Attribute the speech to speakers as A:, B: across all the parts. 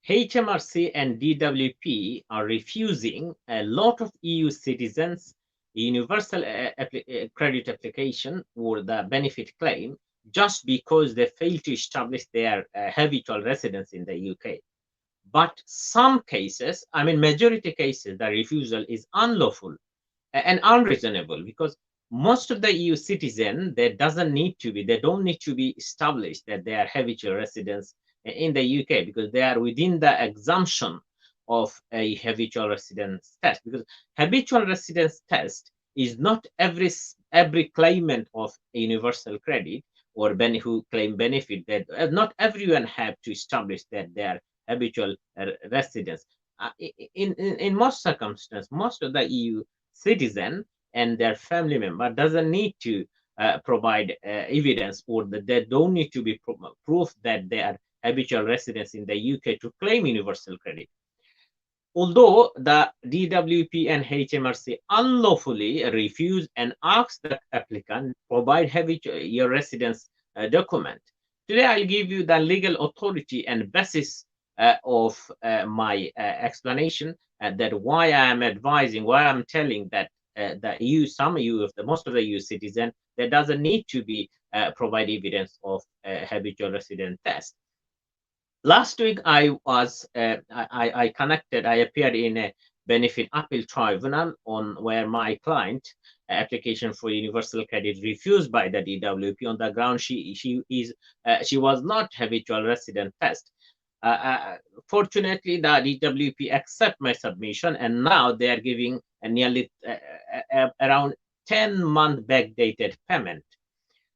A: HMRC and DWP are refusing a lot of EU citizens universal credit application or the benefit claim just because they fail to establish their habitual residence in the UK. But some cases, I mean, majority cases, the refusal is unlawful and unreasonable because most of the EU citizen, they don't need to be established that they are habitual residents in the UK because they are within the exemption of a habitual residence test. Because habitual residence test is not every claimant of a universal credit or who claim benefit, that not everyone have to establish that they are habitual residents. In most circumstances, most of the EU citizen and their family member doesn't need to provide evidence, or that they don't need to be proof that they are habitual residents in the UK to claim universal credit. Although the DWP and HMRC unlawfully refuse and ask the applicant provide habitual residence document. Today, I'll give you the legal authority and basis of my explanation that why I am advising, why I'm telling that the EU, most of the EU citizen, there doesn't need to be provide evidence of habitual resident test. Last week, I appeared in a benefit appeal tribunal on where my client application for universal credit refused by the DWP on the ground she was not habitual resident test. Fortunately, the DWP accept my submission, and now they are giving a nearly around 10-month backdated payment.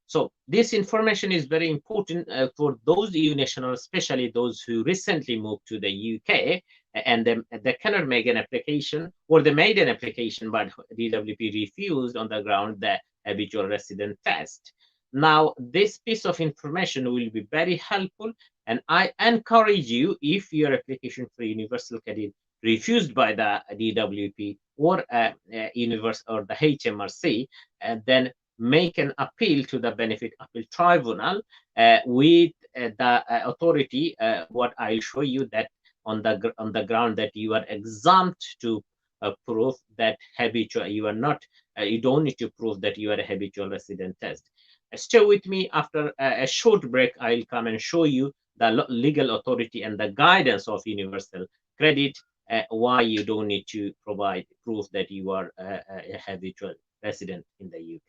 A: So this information is very important for those EU nationals, especially those who recently moved to the UK and they cannot make an application, or they made an application but DWP refused on the ground the habitual resident test. Now, this piece of information will be very helpful, and I encourage you, if your application for universal credit refused by the DWP or the HMRC, then make an appeal to the benefit appeal tribunal with the authority. What I'll show you that on the ground that you are exempt to prove that habitual. You don't need to prove that you are a habitual resident test. Stay with me. After a short break, I'll come and show you the legal authority and the guidance of universal credit, why you don't need to provide proof that you are a habitual resident in the UK.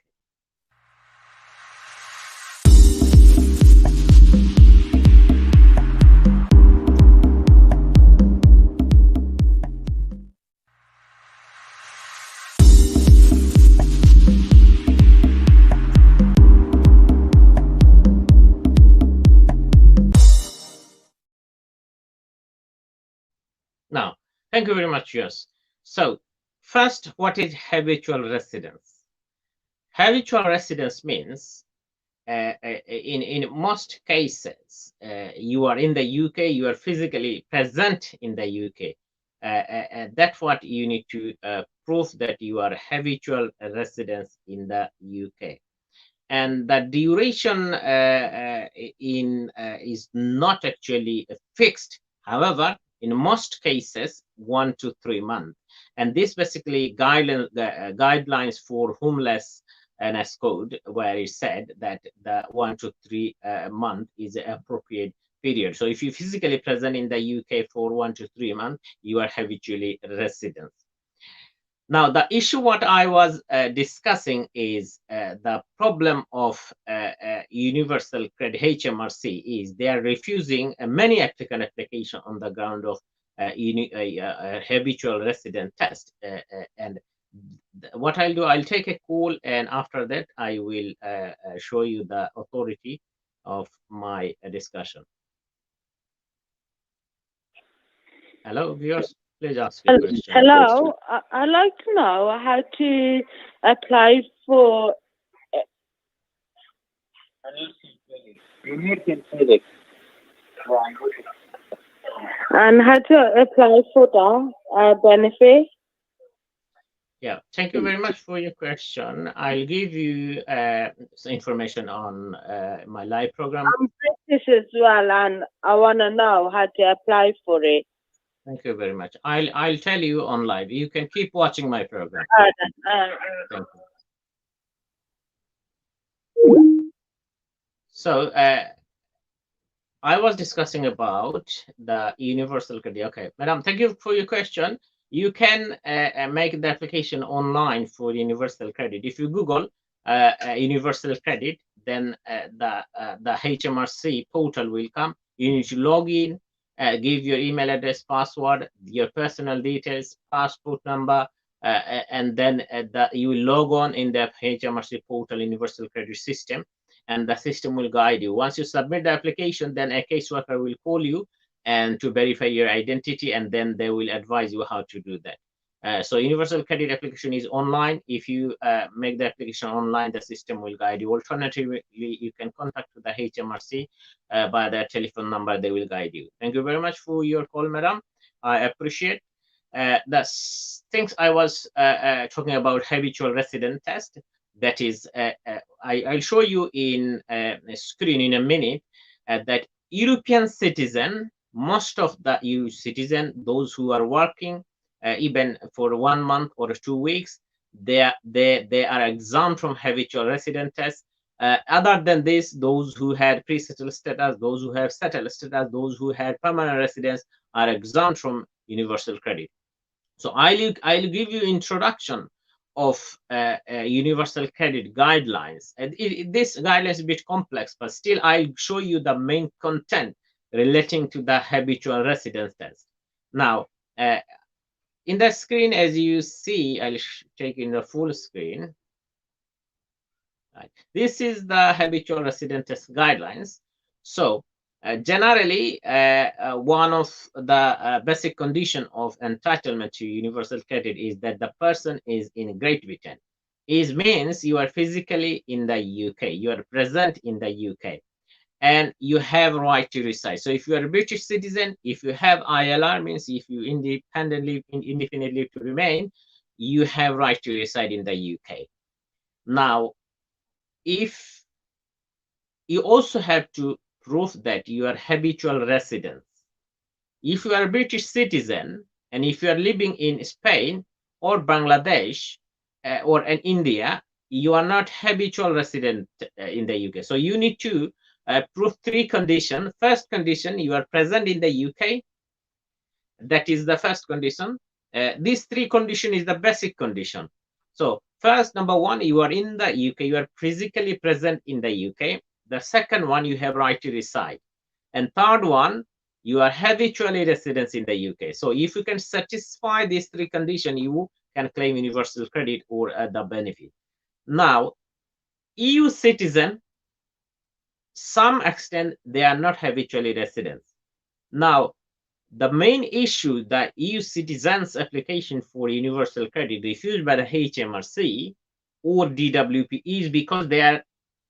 A: Now, thank you very much, yes. So first, what is habitual residence? Habitual residence means in most cases, you are in the UK, you are physically present in the UK. That's what you need to prove, that you are habitual residence in the UK. And the duration is not actually fixed. However, in most cases, 1 to 3 months. And this basically guidelines for homeless NS code, where it said that the 1 to 3 month is an appropriate period. So if you're physically present in the UK for 1 to 3 months, you are habitually resident. Now, the issue what I was discussing is the problem of universal credit HMRC is they are refusing many applicant application on the ground of habitual resident test. And what I'll do, I'll take a call, and after that, I will show you the authority of my discussion. Hello, viewers. Please ask your question.
B: Hello, I'd like to know how to apply for. And how to apply for the benefit.
A: Yeah, thank you very much for your question. I'll give you some information on my live program.
B: I'm British as well, and I want to know how to apply for it.
A: Thank you very much. I'll tell you on live. You can keep watching my program. Thank you. So I was discussing about the universal credit. Okay, madam, thank you for your question. You can make the application online for universal credit. If you Google universal credit, then the HMRC portal will come. You need to log in, give your email address, password, your personal details, passport number, and then you will log on in the HMRC portal universal credit system, and the system will guide you. Once you submit the application, then a caseworker will call you and to verify your identity, and then they will advise you how to do that. So universal credit application is online. If you make the application online, the system will guide you. Alternatively, you can contact the HMRC by their telephone number. They will guide you. Thank you very much for your call, madam. I appreciate. The things I was talking about habitual resident test. That is, I'll show you in a screen in a minute that European citizen, most of the EU citizen, those who are working even for 1 month or 2 weeks, they are exempt from habitual resident test. Other than this, those who had pre-settled status, those who have settled status, those who had permanent residence are exempt from universal credit. So I'll give you introduction of universal credit guidelines. And this guideline is a bit complex, but still I'll show you the main content relating to the habitual residence test. Now, in the screen, as you see, I'll take in the full screen. Right. This is the habitual residence test guidelines. So generally, one of the basic condition of entitlement to universal credit is that the person is in Great Britain. It means you are physically in the UK, you are present in the UK, and you have right to reside. So if you are a British citizen, if you have ILR, means if you indefinitely to remain, you have right to reside in the UK. Now, if you also have to prove that you are habitual residents. If you are a British citizen and if you are living in Spain or Bangladesh or in India, you are not habitual resident in the UK. So you need to prove 3 conditions. First condition, you are present in the UK. That is the first condition. These 3 conditions is the basic condition. So first, number 1, you are in the UK. You are physically present in the UK. The second one, you have right to reside. And third one, you are habitually residents in the UK. So if you can satisfy these 3 conditions, you can claim universal credit or the benefit. Now, EU citizen, some extent, they are not habitually residents. Now, the main issue that EU citizens' application for universal credit refused by the HMRC or DWP is because they are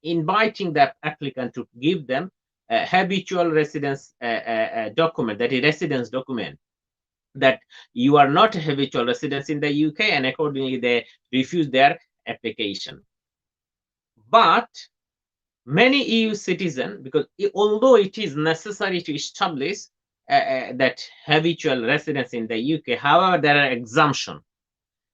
A: inviting the applicant to give them a habitual residence document, that is residence document, that you are not a habitual residence in the UK, and accordingly they refuse their application. But many EU citizens, because although it is necessary to establish that habitual residence in the UK, however, there are exemptions.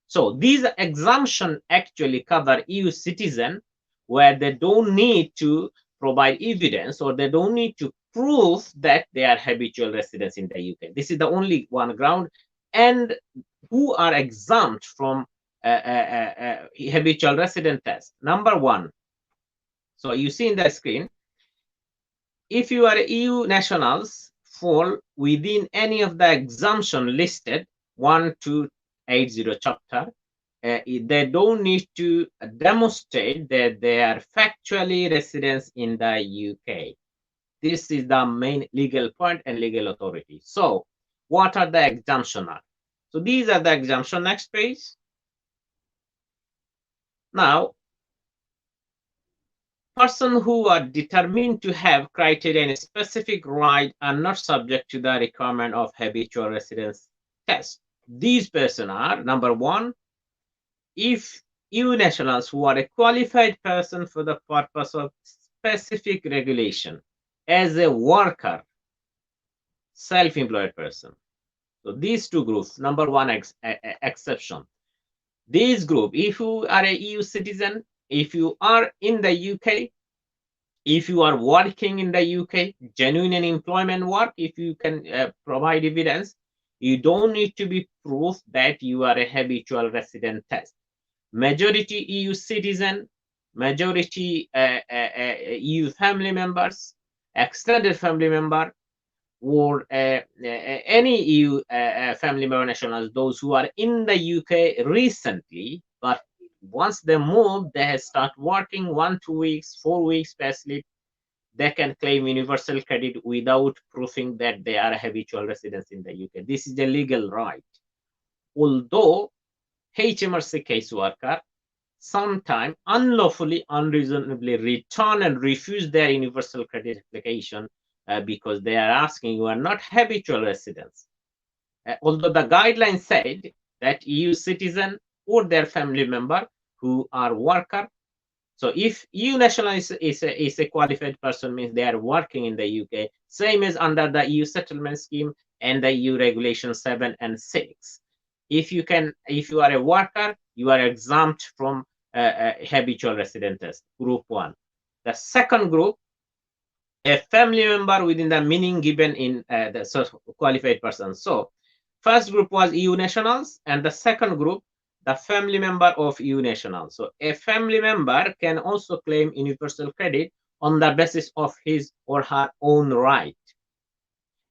A: So these exemptions actually cover EU citizens where they don't need to provide evidence or they don't need to prove that they are habitual residents in the UK. This is the only one ground, and who are exempt from habitual resident test. Number 1. So you see in the screen, if you are EU nationals fall within any of the exemption listed, 1280 chapter, they don't need to demonstrate that they are factually residents in the UK. This is the main legal point and legal authority. So what are the exemptions? So these are the exemptions. Next page. Now, persons who are determined to have criteria and specific right are not subject to the requirement of habitual residence test. These persons are, number 1, if EU nationals who are a qualified person for the purpose of specific regulation as a worker, self-employed person. So these two groups, number one exception. This group, if you are a EU citizen, if you are in the UK, if you are working in the UK, genuine employment work, if you can provide evidence, you don't need to be proof that you are a habitual resident test. Majority EU citizen, majority EU family members, extended family member, or any EU family member nationals, those who are in the UK recently, but once they move, they start working 1, 2 weeks, 4 weeks, especially, they can claim universal credit without proving that they are habitual residents in the UK. This is a legal right. Although HMRC caseworker sometimes unlawfully, unreasonably return and refuse their universal credit application because they are asking you are not habitual residents. Although the guidelines said that EU citizen or their family member who are worker. So if EU national is a qualified person, means they are working in the UK, same as under the EU settlement scheme and the EU regulation 7 and 6. If you are a worker, you are exempt from habitual resident test, group 1. The second group, a family member within the meaning given in the qualified person. So first group was EU nationals, and the second group, the family member of EU nationals. So a family member can also claim universal credit on the basis of his or her own right.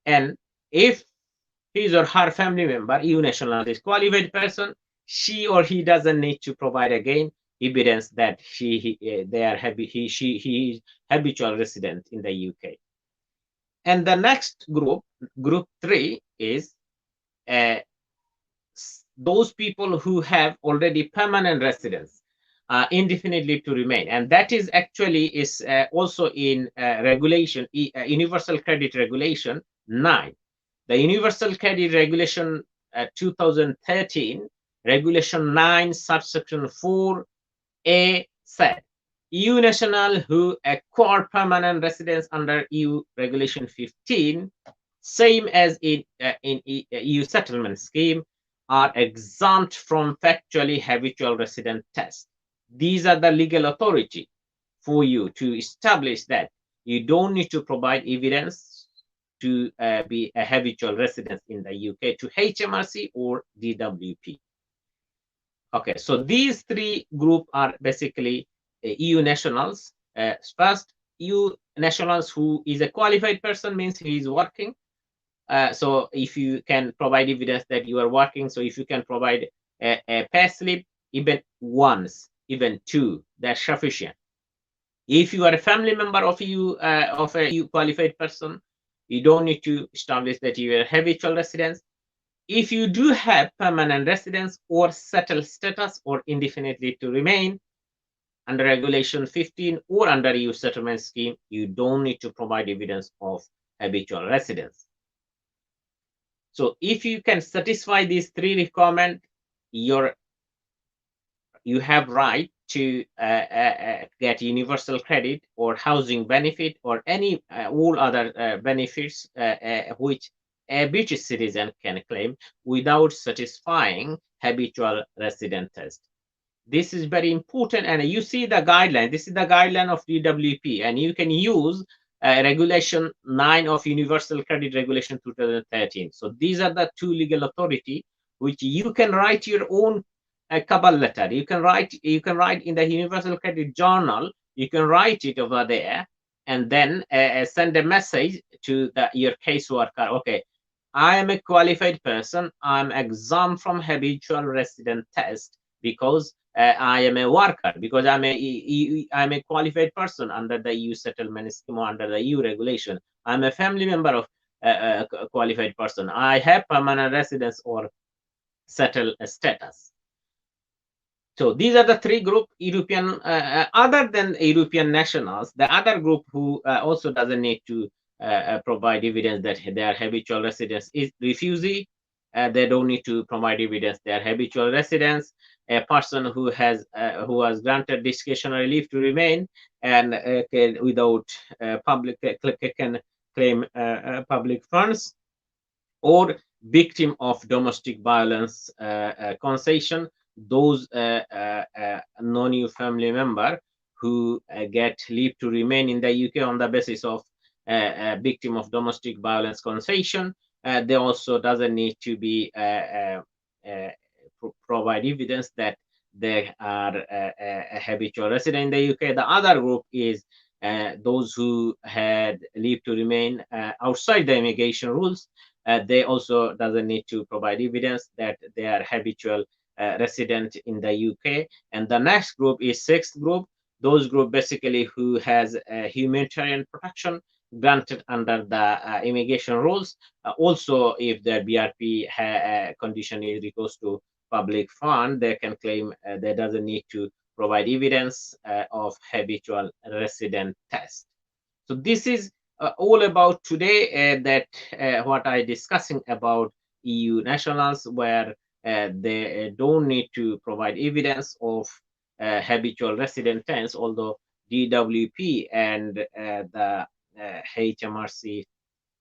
A: And if his or her family member, EU national, is qualified person, she or he doesn't need to provide again evidence that he is habitual resident in the UK. And the next group, group 3, is those people who have already permanent residence, indefinitely to remain, and that is actually is also in regulation, Universal Credit Regulation 9. The Universal Credit Regulation 2013, Regulation 9, subsection 4A said, EU national who acquire permanent residence under EU Regulation 15, same as in EU settlement scheme, are exempt from factually habitual resident test. These are the legal authority for you to establish that you don't need to provide evidence to be a habitual resident in the UK to HMRC or DWP. Okay, so these three groups are basically EU nationals. First, EU nationals who is a qualified person, means he is working. So if you can provide evidence that you are working, so if you can provide a pay slip, even once, even two, that's sufficient. If you are a family member of a EU qualified person, you don't need to establish that you are habitual residents. If you do have permanent residence or settled status or indefinitely to remain under Regulation 15 or under EU settlement scheme, you don't need to provide evidence of habitual residence. So if you can satisfy these three requirements, you have right to get universal credit or housing benefit or any all other benefits which a British citizen can claim without satisfying habitual resident test. This is very important, and you see the guideline. This is the guideline of DWP, and you can use Regulation 9 of Universal Credit Regulation 2013. So these are the two legal authority which you can write your own cover letter. You can write in the Universal Credit Journal. You can write it over there, and then send a message to your caseworker. Okay, I am a qualified person. I'm exempt from habitual resident test because I am a worker, because I'm a qualified person under the EU settlement scheme or under the EU regulation. I'm a family member of a qualified person. I have permanent residence or settled status. So these are the three group European, other than European nationals, the other group who also doesn't need to provide evidence that they are habitual residents is refugee. They don't need to provide evidence they are habitual residents. a person who was granted discretionary leave to remain and without public can claim public funds, or victim of domestic violence concession, those non-EU family member who get leave to remain in the UK on the basis of victim of domestic violence concession, they also doesn't need to be provide evidence that they are a habitual resident in the UK. The other group is those who had leave to remain outside the immigration rules. They also doesn't need to provide evidence that they are habitual resident in the UK. And the next group is sixth group. Those group basically who has humanitarian protection granted under the immigration rules. Also, if their BRP condition is recourse to public fund, they can claim they doesn't need to provide evidence of habitual resident test. So this is all about today, that what I discussing about EU nationals, where they don't need to provide evidence of habitual resident tense, although DWP and the HMRC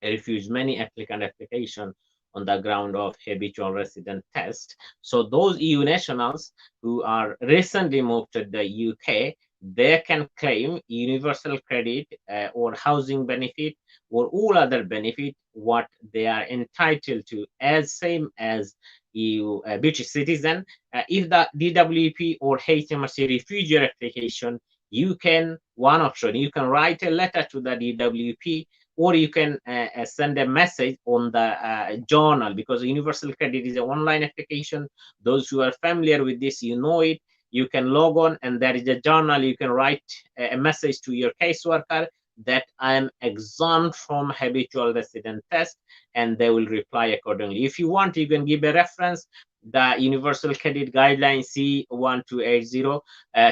A: refuse many applicant application on the ground of habitual resident test. So those EU nationals who are recently moved to the UK, they can claim universal credit or housing benefit or all other benefit what they are entitled to, as same as EU British citizen. If the DWP or HMRC refuse your application, you can, one option, you can write a letter to the DWP, or you can send a message on the journal, because universal credit is an online application. Those who are familiar with this, you know it. You can log on and there is a journal. You can write a message to your caseworker that I am exempt from habitual resident test, and they will reply accordingly. If you want, you can give a reference, the Universal Credit Guidelines C1280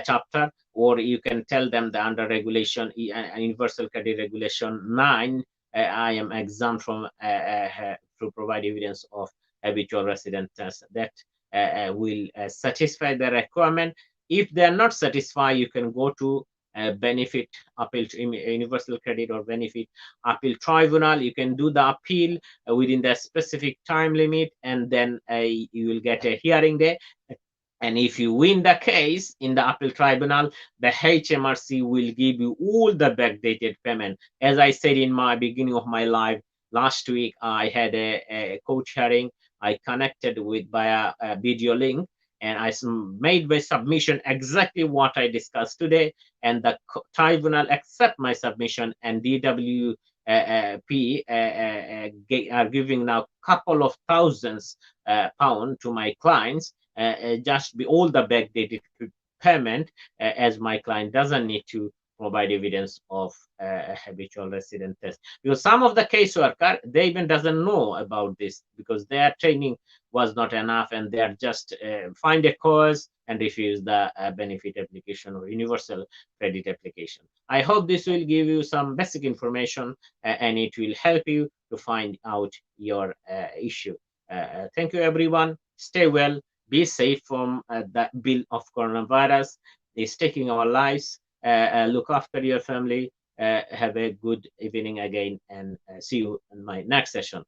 A: chapter, or you can tell them that under regulation Universal Credit Regulation 9, I am exempt from to provide evidence of habitual resident test. That will satisfy the requirement. If they are not satisfied, you can go to benefit appeal to universal credit or benefit appeal tribunal. You can do the appeal within the specific time limit, and then you will get a hearing there. And if you win the case in the appeal tribunal, the HMRC will give you all the backdated payment. As I said in my beginning of my live last week, I had a court hearing. I connected with via a video link, and I made my submission exactly what I discussed today. And the tribunal accept my submission, and DWP are giving now couple of thousands pound to my clients, just be all the backdated payment, as my client doesn't need to provide evidence of a habitual resident test, because some of the caseworker, they even doesn't know about this because their training was not enough, and they are just find a cause and refuse the benefit application or universal credit application. I hope this will give you some basic information, and it will help you to find out your issue. Thank you, everyone. Stay well. Be safe from the bill of coronavirus. It's taking our lives. Look after your family. Have a good evening again, and see you in my next session.